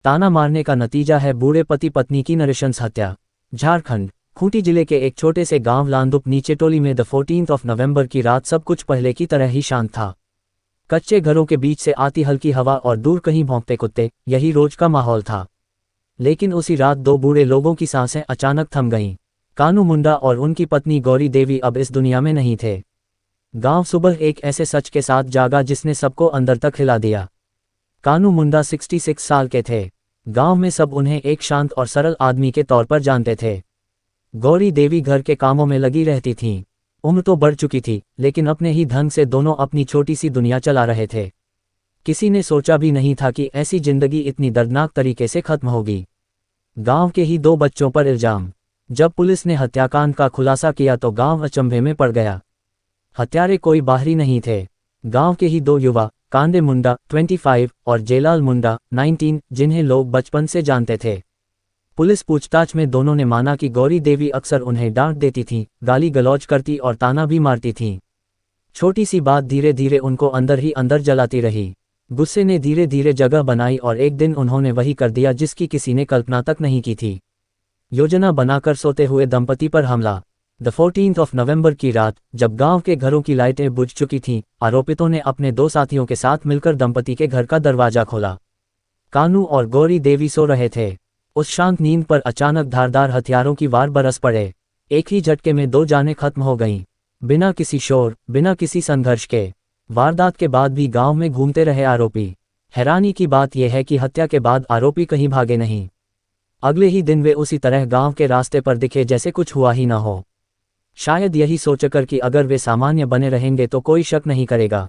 ताना मारने का नतीजा है बूढ़े पति पत्नी की नृशंस हत्या। झारखंड खूंटी जिले के एक छोटे से गांव लांदुप नीचे टोली में 14 नवंबर की रात सब कुछ पहले की तरह ही शांत था। कच्चे घरों के बीच से आती हल्की हवा और दूर कहीं भौंकते कुत्ते, यही रोज का माहौल था। लेकिन उसी रात दो बूढ़े लोगों की सांसें अचानक थम गईं। कानू मुंडा और उनकी पत्नी गौरी देवी अब इस दुनिया में नहीं थे। गांव सुबह एक ऐसे सच के साथ जागा जिसने सबको अंदर तक हिला दिया। कानू मुंडा 66 साल के थे। गांव में सब उन्हें एक शांत और सरल आदमी के तौर पर जानते थे। गौरी देवी घर के कामों में लगी रहती थीं। उम्र तो बढ़ चुकी थी, लेकिन अपने ही ढंग से दोनों अपनी छोटी सी दुनिया चला रहे थे। किसी ने सोचा भी नहीं था कि ऐसी जिंदगी इतनी दर्दनाक तरीके से खत्म होगी। गांव के ही दो बच्चों पर इल्जाम। जब पुलिस ने हत्याकांड का खुलासा किया तो गांव अचंभे में पड़ गया। हत्यारे कोई बाहरी नहीं थे, गांव के ही दो युवा, कांडे मुंडा 25 और जेलाल मुंडा 19, जिन्हें लोग बचपन से जानते थे। पुलिस पूछताछ में दोनों ने माना कि गौरी देवी अक्सर उन्हें डांट देती थीं, गाली गलौज करती और ताना भी मारती थीं। छोटी सी बात धीरे धीरे उनको अंदर ही अंदर जलाती रही। गुस्से ने धीरे धीरे जगह बनाई और एक दिन उन्होंने वही कर दिया जिसकी किसी ने कल्पना तक नहीं की थी। योजना बनाकर सोते हुए दंपति पर हमला। 14 नवंबर की रात, जब गांव के घरों की लाइटें बुझ चुकी थीं, आरोपितों ने अपने दो साथियों के साथ मिलकर दंपति के घर का दरवाजा खोला। कानू और गौरी देवी सो रहे थे। उस शांत नींद पर अचानक धारदार हथियारों की वार बरस पड़े। एक ही झटके में दो जानें खत्म हो गईं। बिना किसी शोर, बिना किसी संघर्ष के। वारदात के बाद भी गांव में घूमते रहे आरोपी। हैरानी की बात यह है कि हत्या के बाद आरोपी कहीं भागे नहीं। अगले ही दिन वे उसी तरह गांव के रास्ते पर दिखे जैसे कुछ हुआ ही ना हो। शायद यही सोचकर कि अगर वे सामान्य बने रहेंगे तो कोई शक नहीं करेगा।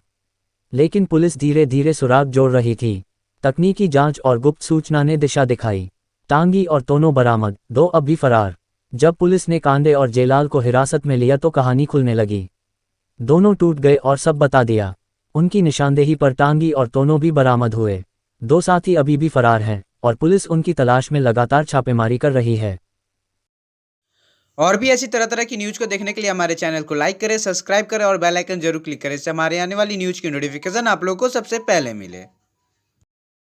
लेकिन पुलिस धीरे धीरे सुराग जोड़ रही थी। तकनीकी जांच और गुप्त सूचना ने दिशा दिखाई। टांगी और तोनो बरामद, दो अब भी फरार। जब पुलिस ने कांडे और जेलाल को हिरासत में लिया तो कहानी खुलने लगी। दोनों टूट गए और सब बता दिया। उनकी निशानदेही पर टांगी और तोनो भी बरामद हुए। दो साथी अभी भी फरार हैं और पुलिस उनकी तलाश में लगातार छापेमारी कर रही है। और भी ऐसी तरह तरह की न्यूज़ को देखने के लिए हमारे चैनल को लाइक करें, सब्सक्राइब करें और बेल आइकन जरूर क्लिक करें। इससे हमारे आने वाली न्यूज़ की नोटिफिकेशन आप लोगों को सबसे पहले मिले।